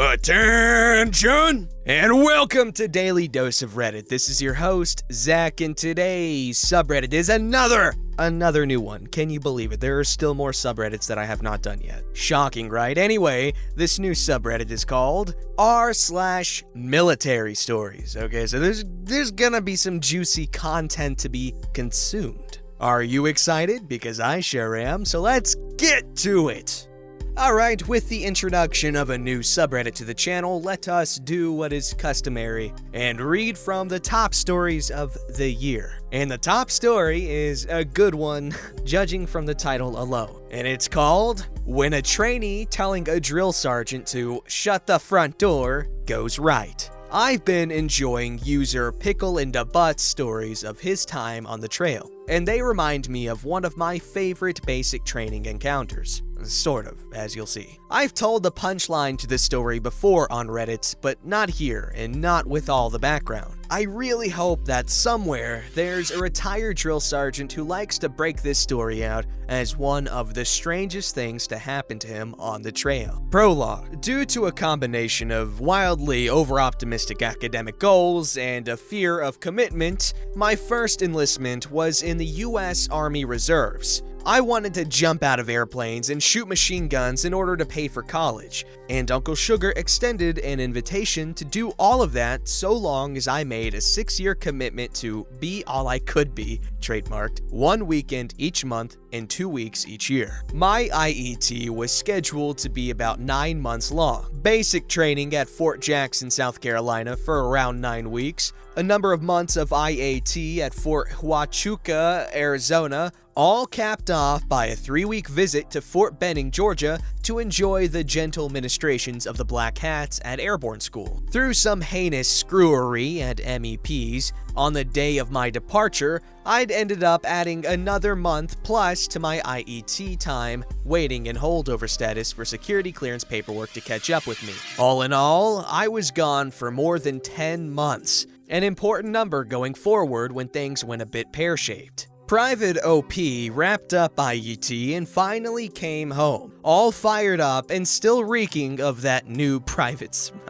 Attention! And welcome to Daily Dose of Reddit. This is your host, Zach, and today's subreddit is another new one. Can you believe it? There are still more subreddits that I have not done yet. Shocking, right? Anyway, this new subreddit is called r/military stories. Okay, so there's gonna be some juicy content to be consumed. Are you excited? Because I sure am, so let's get to it! Alright, with the introduction of a new subreddit to the channel, let us do what is customary and read from the top stories of the year. And the top story is a good one, judging from the title alone. And it's called, When a Trainee Telling a Drill Sergeant to Shut the Front Door Goes Right. I've been enjoying user Pickle in the Butt stories of his time on the trail, and they remind me of one of my favorite basic training encounters. Sort of, as you'll see. I've told the punchline to this story before on Reddit, but not here and not with all the background. I really hope that somewhere there's a retired drill sergeant who likes to break this story out as one of the strangest things to happen to him on the trail. Prologue. Due to a combination of wildly over-optimistic academic goals and a fear of commitment, my first enlistment was in the U.S. Army Reserves. I wanted to jump out of airplanes and shoot machine guns in order to pay for college, and Uncle Sugar extended an invitation to do all of that so long as I made a 6-year commitment to be all I could be, trademarked, 1 weekend each month and 2 weeks each year. My IET was scheduled to be about 9 months long. Basic training at Fort Jackson, South Carolina for around 9 weeks, a number of months of IAT at Fort Huachuca, Arizona, all capped off by a 3-week visit to Fort Benning, Georgia, to enjoy the gentle ministrations of the Black Hats at Airborne School. Through some heinous screwery at MEPs, on the day of my departure, I'd ended up adding another month plus to my IET time, waiting in holdover status for security clearance paperwork to catch up with me. All in all, I was gone for more than 10 months, an important number going forward when things went a bit pear-shaped. Private OP wrapped up IET and finally came home, all fired up and still reeking of that new private smell.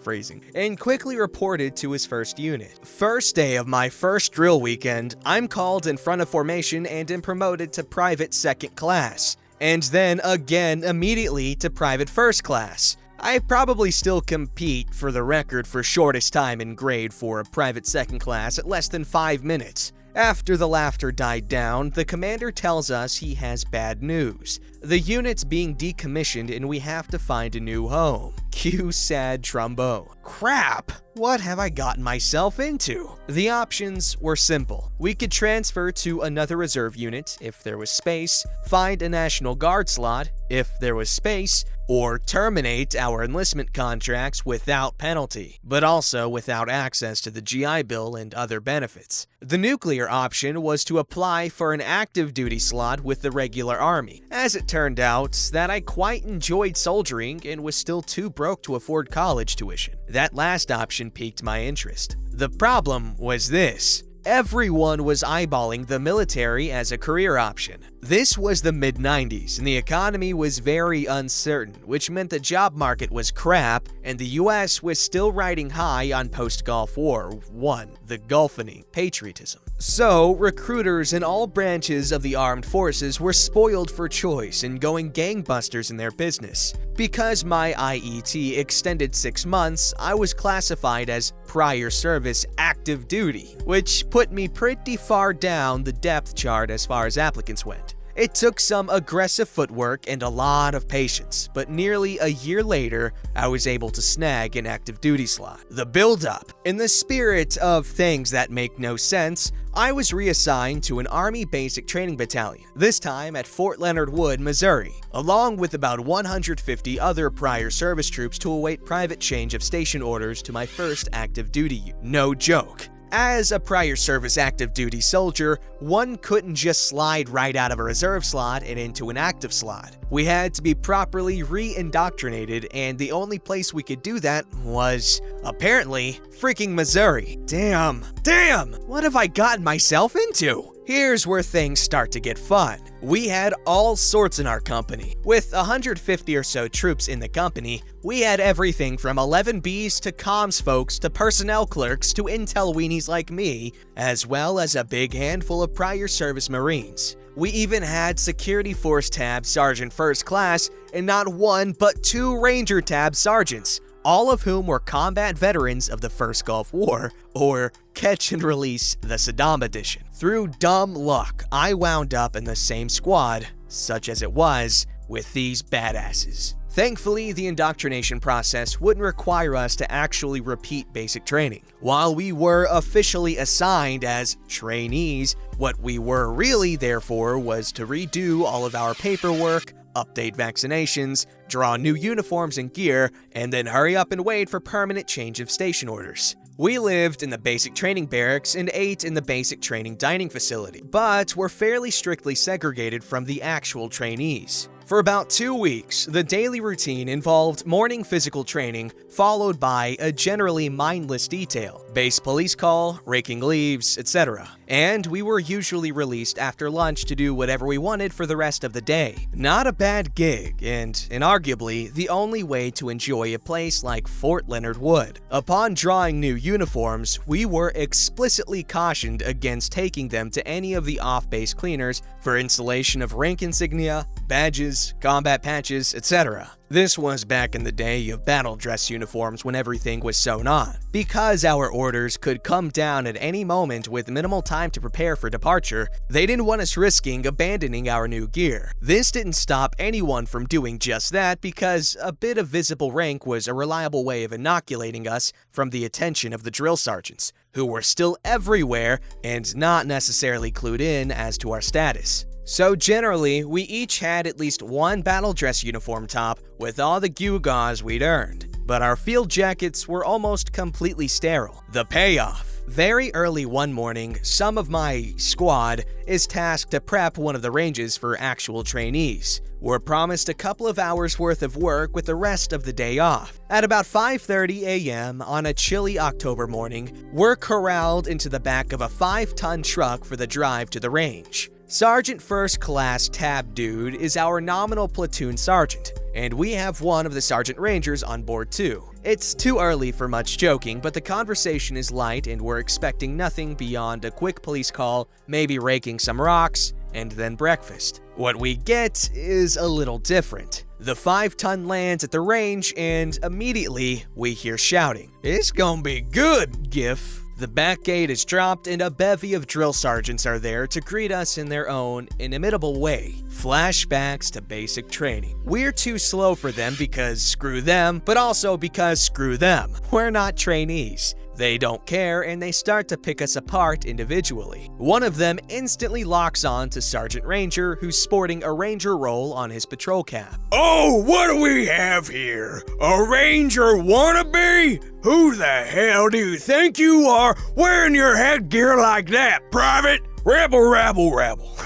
Phrasing, and quickly reported to his first unit. First day of my first drill weekend, I'm called in front of formation and am promoted to private second class, and then again immediately to private first class. I probably still compete for the record for shortest time in grade for a private second class at less than 5 minutes. After the laughter died down, the commander tells us he has bad news. The unit's being decommissioned and we have to find a new home. Cue sad trombone. Crap! What have I gotten myself into? The options were simple. We could transfer to another reserve unit if there was space, find a National Guard slot if there was space, or terminate our enlistment contracts without penalty, but also without access to the GI Bill and other benefits. The nuclear option was to apply for an active duty slot with the regular army. As it turned out, that I quite enjoyed soldiering and was still too broke to afford college tuition. That last option piqued my interest. The problem was this. Everyone was eyeballing the military as a career option. This was the mid-90s, and the economy was very uncertain, which meant the job market was crap, and the US was still riding high on post-Gulf War I, the Gulfing patriotism. So, recruiters in all branches of the armed forces were spoiled for choice and going gangbusters in their business. Because my IET extended 6 months, I was classified as prior service active duty, which put me pretty far down the depth chart as far as applicants went. It took some aggressive footwork and a lot of patience, but nearly a year later, I was able to snag an active duty slot. The build-up. In the spirit of things that make no sense, I was reassigned to an Army Basic Training Battalion, this time at Fort Leonard Wood, Missouri, along with about 150 other prior service troops to await private change of station orders to my first active duty unit. No joke. As a prior service active duty soldier, one couldn't just slide right out of a reserve slot and into an active slot. We had to be properly re-indoctrinated, and the only place we could do that was, apparently, freaking Missouri. Damn, what have I gotten myself into? Here's where things start to get fun. We had all sorts in our company. With 150 or so troops in the company, we had everything from 11 Bs to comms folks to personnel clerks to intel weenies like me, as well as a big handful of prior service Marines. We even had Security Force Tab Sergeant First Class and not one but 2 Ranger Tab Sergeants, all of whom were combat veterans of the First Gulf War, or Catch and Release the Saddam Edition. Through dumb luck, I wound up in the same squad, such as it was, with these badasses. Thankfully, the indoctrination process wouldn't require us to actually repeat basic training. While we were officially assigned as trainees, what we were really there for was to redo all of our paperwork, update vaccinations, draw new uniforms and gear, and then hurry up and wait for permanent change of station orders. We lived in the basic training barracks and ate in the basic training dining facility, but were fairly strictly segregated from the actual trainees. For about 2 weeks, the daily routine involved morning physical training, followed by a generally mindless detail, base police call, raking leaves, etc. And we were usually released after lunch to do whatever we wanted for the rest of the day. Not a bad gig, and inarguably the only way to enjoy a place like Fort Leonard Wood. Upon drawing new uniforms, we were explicitly cautioned against taking them to any of the off-base cleaners for installation of rank insignia, badges, combat patches, etc. This was back in the day of battle dress uniforms when everything was sewn on. Because our orders could come down at any moment with minimal time to prepare for departure, they didn't want us risking abandoning our new gear. This didn't stop anyone from doing just that because a bit of visible rank was a reliable way of inoculating us from the attention of the drill sergeants, who were still everywhere and not necessarily clued in as to our status. So generally, we each had at least one battle dress uniform top with all the gewgaws we'd earned, but our field jackets were almost completely sterile. The payoff. Very early one morning, some of my squad is tasked to prep one of the ranges for actual trainees. We're promised a couple of hours worth of work with the rest of the day off. At about 5:30 a.m. on a chilly October morning, we're corralled into the back of a 5-ton truck for the drive to the range. Sergeant First Class Tab Dude is our nominal platoon sergeant, and we have one of the Sergeant Rangers on board too. It's too early for much joking, but the conversation is light and we're expecting nothing beyond a quick police call, maybe raking some rocks, and then breakfast. What we get is a little different. The 5-ton lands at the range and immediately we hear shouting. "It's gonna be good, GIF." The back gate is dropped and a bevy of drill sergeants are there to greet us in their own inimitable way. Flashbacks to basic training. We're too slow for them because screw them, but also because screw them. We're not trainees. They don't care and they start to pick us apart individually. One of them instantly locks on to Sergeant Ranger, who's sporting a Ranger roll on his patrol cap. "Oh, what do we have here? A Ranger wannabe? Who the hell do you think you are wearing your headgear like that, Private? Rabble, rabble, rabble."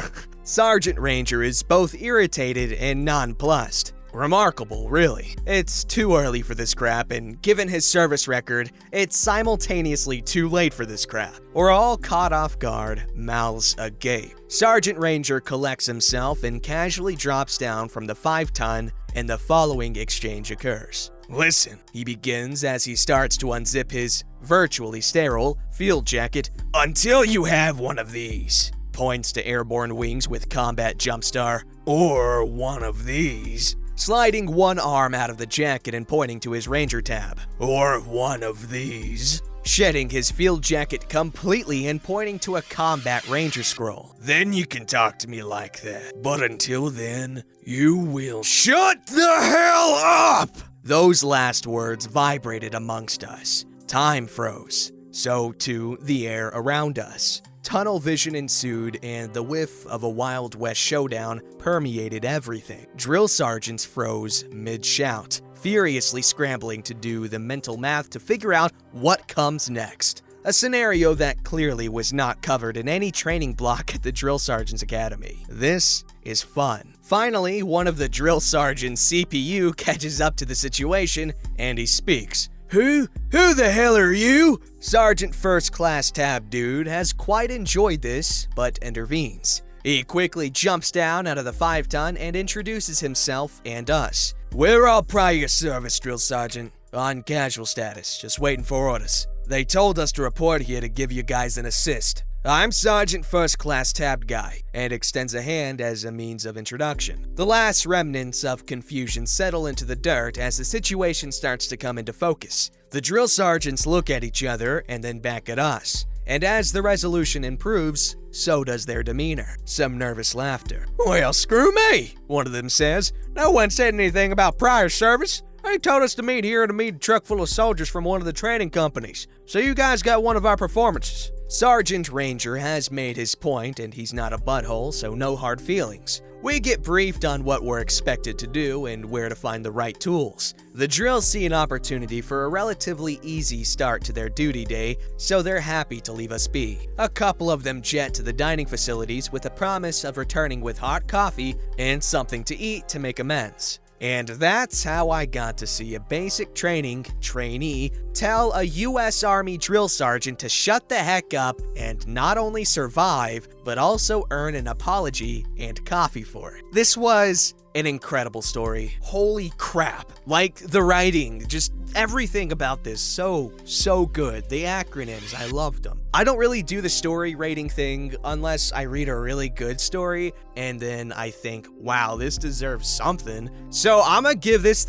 Sergeant Ranger is both irritated and nonplussed. Remarkable, really. It's too early for this crap, and given his service record, it's simultaneously too late for this crap. We're all caught off guard, mouths agape. Sergeant Ranger collects himself and casually drops down from the 5-ton, and the following exchange occurs. "Listen," he begins as he starts to unzip his virtually sterile field jacket, "until you have one of these," points to airborne wings with combat jumpstar, "or one of these," sliding one arm out of the jacket and pointing to his Ranger tab, "or one of these," shedding his field jacket completely and pointing to a combat Ranger scroll. "Then you can talk to me like that, but until then, you will shut the hell up!" Those last words vibrated amongst us. Time froze. So too the air around us. Tunnel vision ensued, and the whiff of a Wild West showdown permeated everything. Drill sergeants froze mid-shout, furiously scrambling to do the mental math to figure out what comes next. A scenario that clearly was not covered in any training block at the Drill Sergeants Academy. This is fun. Finally, one of the drill sergeant's CPU catches up to the situation, and he speaks. Who the hell are you? Sergeant First Class Tab Dude has quite enjoyed this, but intervenes. He quickly jumps down out of the 5-ton and introduces himself and us. We're all prior service, Drill Sergeant. On casual status, just waiting for orders. They told us to report here to give you guys an assist. I'm Sergeant First Class Tabbed Guy, and extends a hand as a means of introduction. The last remnants of confusion settle into the dirt as the situation starts to come into focus. The drill sergeants look at each other and then back at us. And as the resolution improves, so does their demeanor. Some nervous laughter. Well, screw me, one of them says. No one said anything about prior service. They told us to meet here to meet a truck full of soldiers from one of the training companies. So you guys got one of our performances. Sergeant Ranger has made his point, and he's not a butthole, so no hard feelings. We get briefed on what we're expected to do and where to find the right tools. The drills see an opportunity for a relatively easy start to their duty day, so they're happy to leave us be. A couple of them jet to the dining facilities with a promise of returning with hot coffee and something to eat to make amends. And that's how I got to see a basic training trainee tell a U.S. Army drill sergeant to shut the heck up and not only survive, but also earn an apology and coffee for it. This was an incredible story. Holy crap. Like, the writing, just everything about this, so good. The acronyms, I loved them. I don't really do the story rating thing unless I read a really good story, and then I think, wow, this deserves something. So I'm gonna give this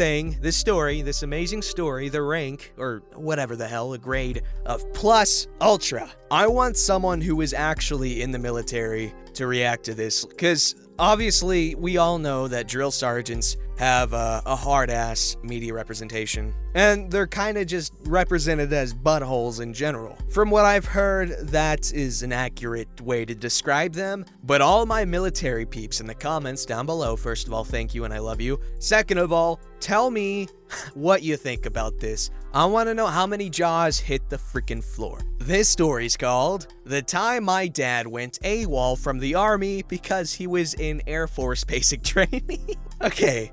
story, this amazing story, the rank, or whatever the hell, a grade of plus ultra. I want someone who is actually in the military to react to this, because obviously we all know that drill sergeants have a hard-ass media representation, and they're kind of just represented as buttholes in general. From what I've heard, that is an accurate way to describe them, but all my military peeps in the comments down below, first of all, thank you and I love you. Second of all, tell me what you think about this. I want to know how many jaws hit the freaking floor. This story's called The Time My Dad Went AWOL from the Army Because He Was in Air Force Basic Training. Okay,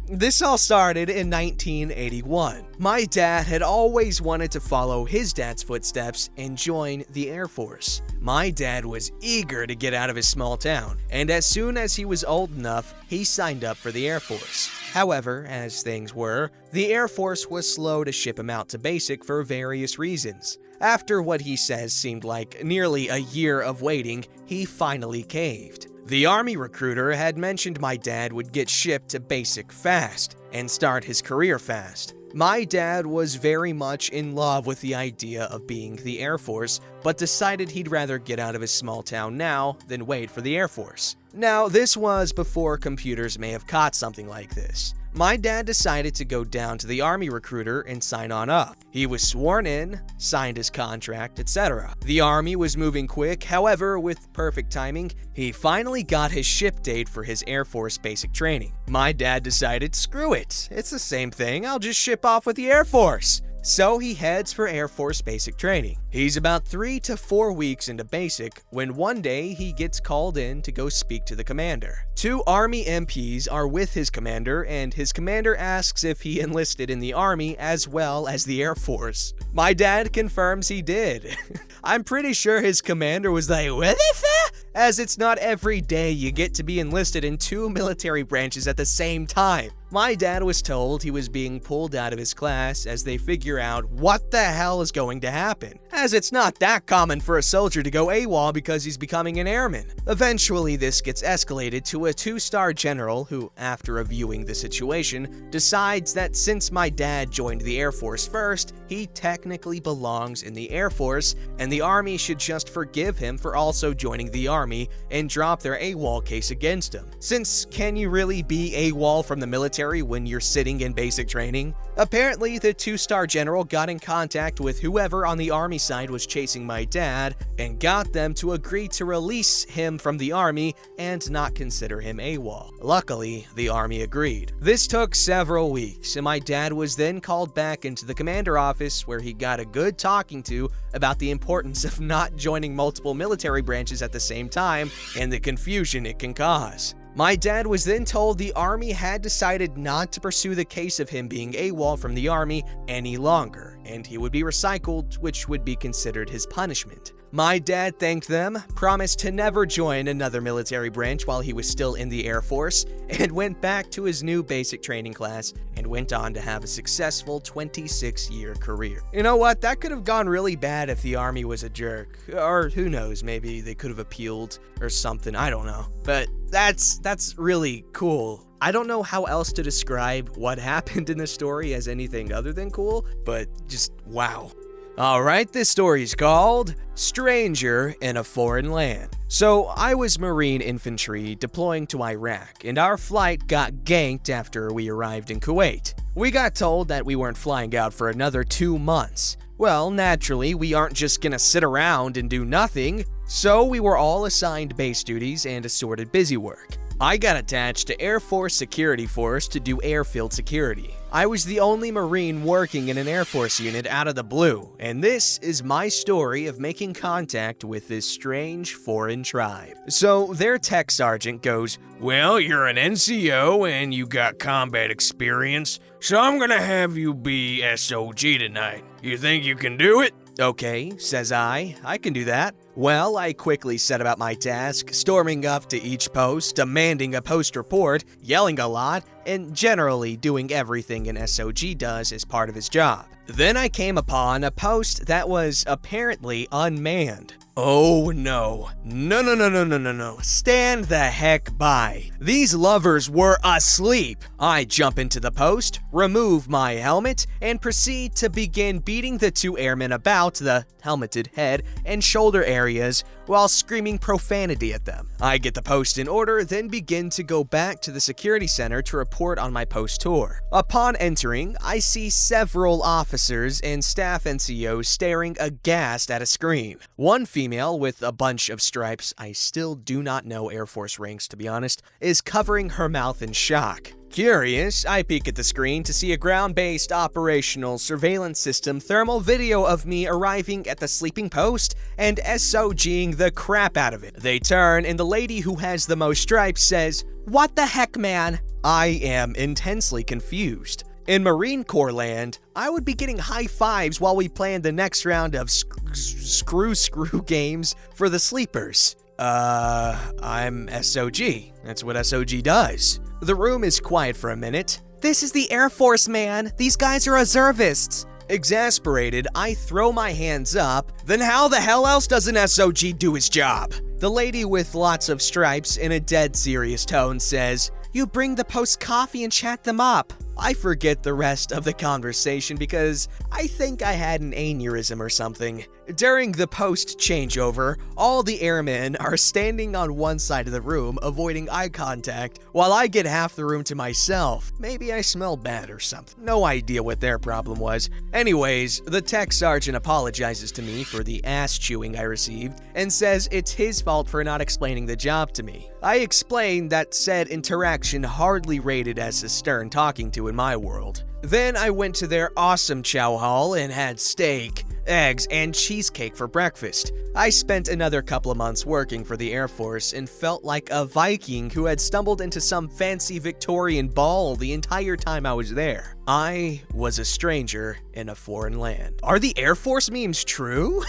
this all started in 1981. My dad had always wanted to follow his dad's footsteps and join the Air Force. My dad was eager to get out of his small town, and as soon as he was old enough, he signed up for the Air Force. However, as things were, the Air Force was slow to ship him out to basic for various reasons. After what he says seemed like nearly a year of waiting, he finally caved. The Army recruiter had mentioned my dad would get shipped to basic fast and start his career fast. My dad was very much in love with the idea of being the Air Force, but decided he'd rather get out of his small town now than wait for the Air Force. Now, this was before computers may have caught something like this. My dad decided to go down to the Army recruiter and sign on up. He was sworn in, signed his contract, etc. The Army was moving quick, however, with perfect timing, he finally got his ship date for his Air Force basic training. My dad decided, screw it, it's the same thing, I'll just ship off with the Air Force. So he heads for Air Force basic training. He's about 3 to 4 weeks into basic when one day he gets called in to go speak to the commander. 2 Army MPs are with his commander, and his commander asks if he enlisted in the Army as well as the Air Force. My dad confirms he did. I'm pretty sure his commander was like, what the fuck? As it's not every day you get to be enlisted in 2 military branches at the same time. My dad was told he was being pulled out of his class as they figure out what the hell is going to happen, as it's not that common for a soldier to go AWOL because he's becoming an airman. Eventually, this gets escalated to a 2-star general who, after reviewing the situation, decides that since my dad joined the Air Force first, he technically belongs in the Air Force, and the Army should just forgive him for also joining the Army and drop their AWOL case against him. Since can you really be AWOL from the military when you're sitting in basic training? Apparently, the 2-star general got in contact with whoever on the Army side was chasing my dad and got them to agree to release him from the Army and not consider him AWOL. Luckily, the Army agreed. This took several weeks, and my dad was then called back into the commander office where he got a good talking to about the importance of not joining multiple military branches at the same time and the confusion it can cause. My dad was then told the Army had decided not to pursue the case of him being AWOL from the Army any longer, and he would be recycled, which would be considered his punishment. My dad thanked them, promised to never join another military branch while he was still in the Air Force, and went back to his new basic training class and went on to have a successful 26-year career. You know what? That could have gone really bad if the Army was a jerk. Or who knows, maybe they could have appealed or something, I don't know. But that's really cool. I don't know how else to describe what happened in this story as anything other than cool, but just wow. Alright, this story's called Stranger in a Foreign Land. So, I was Marine infantry deploying to Iraq, and our flight got ganked after we arrived in Kuwait. We got told that we weren't flying out for another 2 months. Well, naturally, we aren't just gonna sit around and do nothing, so we were all assigned base duties and assorted busy work. I got attached to Air Force Security Force to do airfield security. I was the only Marine working in an Air Force unit out of the blue, and this is my story of making contact with this strange foreign tribe. So their tech sergeant goes, "Well, you're an NCO and you got combat experience, so I'm gonna have you be SOG tonight. You think you can do it?" "Okay," says I can do that. Well, I quickly set about my task, storming up to each post, demanding a post report, yelling a lot, and generally doing everything an SOG does as part of his job. Then I came upon a post that was apparently unmanned. Oh no. No. Stand the heck by. These lovers were asleep. I jump into the post, remove my helmet, and proceed to begin beating the 2 airmen about the helmeted head and shoulder areas while screaming profanity at them. I get the post in order, then begin to go back to the security center to report on my post tour. Upon entering, I see several officers and staff NCOs staring aghast at a screen. One female with a bunch of stripes, I still do not know Air Force ranks to be honest, is covering her mouth in shock. Curious, I peek at the screen to see a ground-based operational surveillance system thermal video of me arriving at the sleeping post and SOGing the crap out of it. They turn and the lady who has the most stripes says, "What the heck, man?" I am intensely confused. In Marine Corps land, I would be getting high fives while we planned the next round of screw games for the sleepers. I'm SOG. That's what SOG does. The room is quiet for a minute. "This is the Air Force, man. These guys are reservists." Exasperated, I throw my hands up. Then how the hell else does an SOG do his job? The lady with lots of stripes in a dead serious tone says, "You bring the post coffee and chat them up." I forget the rest of the conversation because I think I had an aneurysm or something. During the post changeover, all the airmen are standing on one side of the room, avoiding eye contact, while I get half the room to myself. Maybe I smelled bad or something. No idea what their problem was. Anyways, the tech sergeant apologizes to me for the ass chewing I received and says it's his fault for not explaining the job to me. I explained that said interaction hardly rated as a stern talking to in my world. Then I went to their awesome chow hall and had steak, eggs, and cheesecake for breakfast. I spent another couple of months working for the Air Force and felt like a Viking who had stumbled into some fancy Victorian ball the entire time I was there. I was a stranger in a foreign land. Are the Air Force memes true?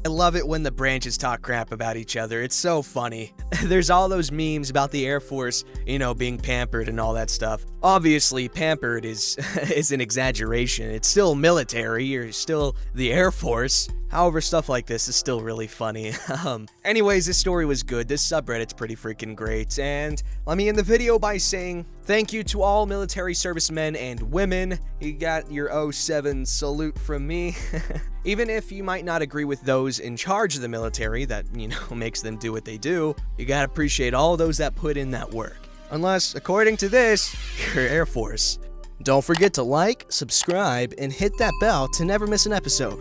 I love it when the branches talk crap about each other. It's so funny. There's all those memes about the Air Force, being pampered and all that stuff. Obviously, pampered is an exaggeration. It's still military. You're still the Air Force. However, stuff like this is still really funny. Anyways, this story was good. This subreddit's pretty freaking great. And let me end the video by saying thank you to all military servicemen and women. You got your 07 salute from me. Even if you might not agree with those in charge of the military that, makes them do what they do, you gotta appreciate all those that put in that work. Unless, according to this, you're Air Force. Don't forget to like, subscribe, and hit that bell to never miss an episode.